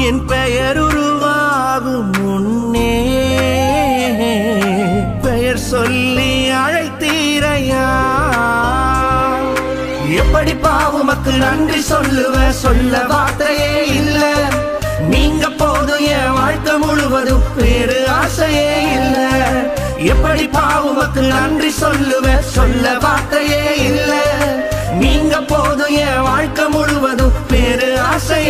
என் பெயர் உருவாகும் முன்னே பெயர் சொல்லி அழைத்தீரையா. எப்படி பாவுமக்கு நன்றி சொல்ல வார்த்தையே இல்ல. நீங்க போதும் என் வாழ்க்கை முழுவதும் வேறு ஆசையே இல்ல. எப்படி பாவுமக்கு நன்றி சொல்ல வார்த்தையே இல்ல. நீங்க போதும் என் வாழ்க்கை முழுவதும் வேறு ஆசையே